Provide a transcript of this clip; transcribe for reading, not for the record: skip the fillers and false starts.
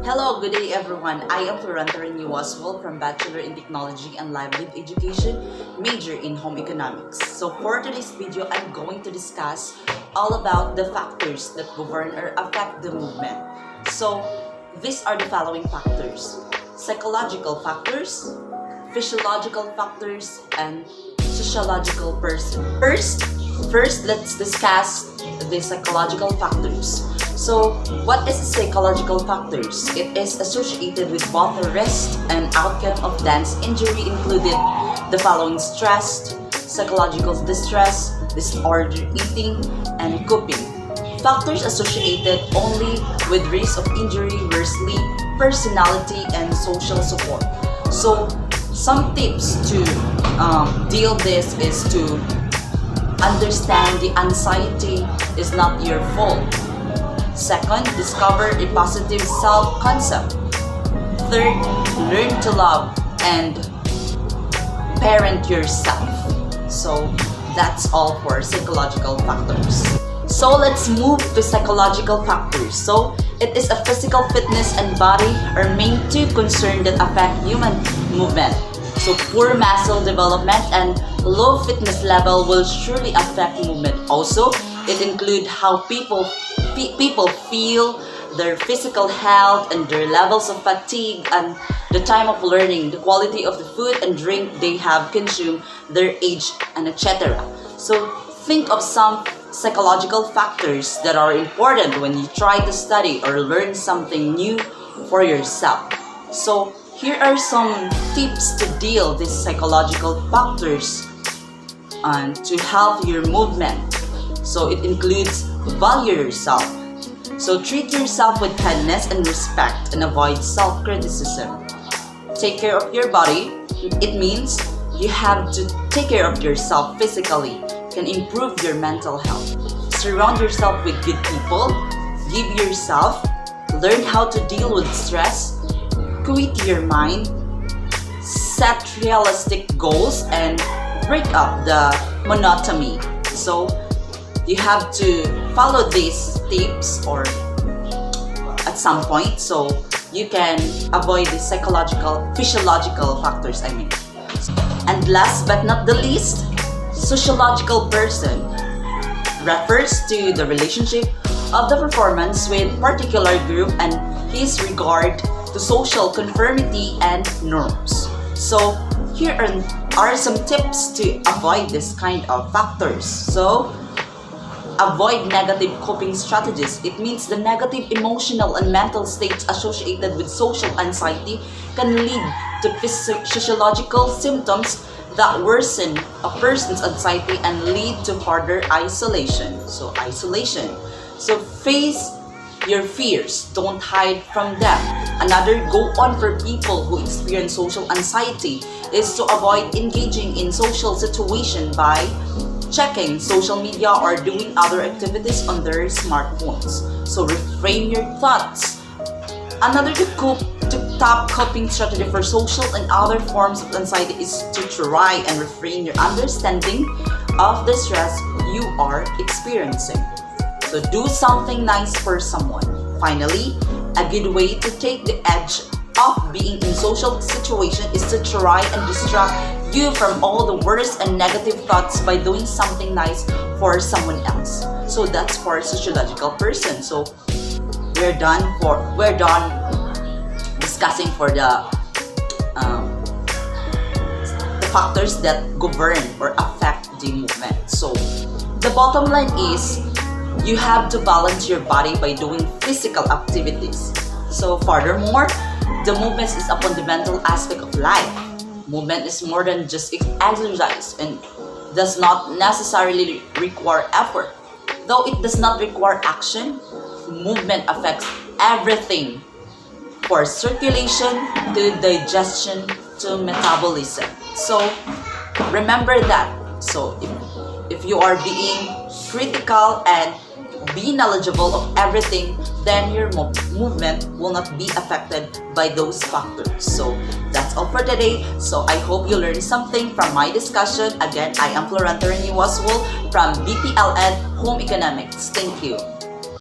Hello, good day everyone. I am Florante Asual from Bachelor in Technology and Livelihood Education, major in Home Economics. So for today's video, I'm going to discuss all about the factors that govern or affect the movement. So these are the following factors: psychological factors, physiological factors, and sociological person. First, let's discuss the psychological factors. So, what is psychological factors? It is associated with both the risk and outcome of dance injury, included the following: stress, psychological distress, disordered eating, and coping. Factors associated only with risk of injury were sleep, personality, and social support. So, some tips to deal this is to understand the anxiety is not your fault. Second, discover a positive self-concept. Third, learn to love and parent yourself. So that's all for psychological factors. So let's move to psychological factors. So it is a physical fitness and body are main two concerns that affect human movement. So poor muscle development and low fitness level will surely affect movement. Also, it includes how people feel, their physical health, and their levels of fatigue, and the time of learning, the quality of the food and drink they have consumed, their age, and etc. So think of some psychological factors that are important when you try to study or learn something new for yourself. So here are some tips to deal with these psychological factors and to help your movement. So it includes value yourself. So treat yourself with kindness and respect and avoid self-criticism. Take care of your body. It means you have to take care of yourself physically, can improve your mental health. Surround yourself with good people. Give yourself. Learn how to deal with stress. Quit your mind. Set realistic goals and break up the monotony. So you have to follow these tips or at some point so you can avoid the physiological factors, And last but not the least, sociological person refers to the relationship of the performance with particular group and his regard to social conformity and norms. So here are some tips to avoid this kind of factors. So avoid negative coping strategies. It means the negative emotional and mental states associated with social anxiety can lead to physiological symptoms that worsen a person's anxiety and lead to further isolation. So face your fears, don't hide from them. Another go-on for people who experience social anxiety is to avoid engaging in social situation by checking social media or doing other activities on their smartphones. So reframe your thoughts. Another top coping strategy for social and other forms of anxiety is to try and reframe your understanding of the stress you are experiencing. So do something nice for someone. Finally, a good way to take the edge of being in social situation is to try and distract you from all the worst and negative thoughts by doing something nice for someone else. So that's for a sociological person. So we're done discussing for the factors that govern or affect the movement. So the bottom line is you have to balance your body by doing physical activities. So furthermore, the movement is a fundamental aspect of life. Movement is more than just exercise and does not necessarily require effort. Though it does not require action, movement affects everything, for circulation to digestion to metabolism. So remember that. So if you are being critical and be knowledgeable of everything, then your movement will not be affected by those factors. So that's all for today. So I hope you learned something from my discussion. Again, I am Florante Asual from BPLN Home Economics. Thank you.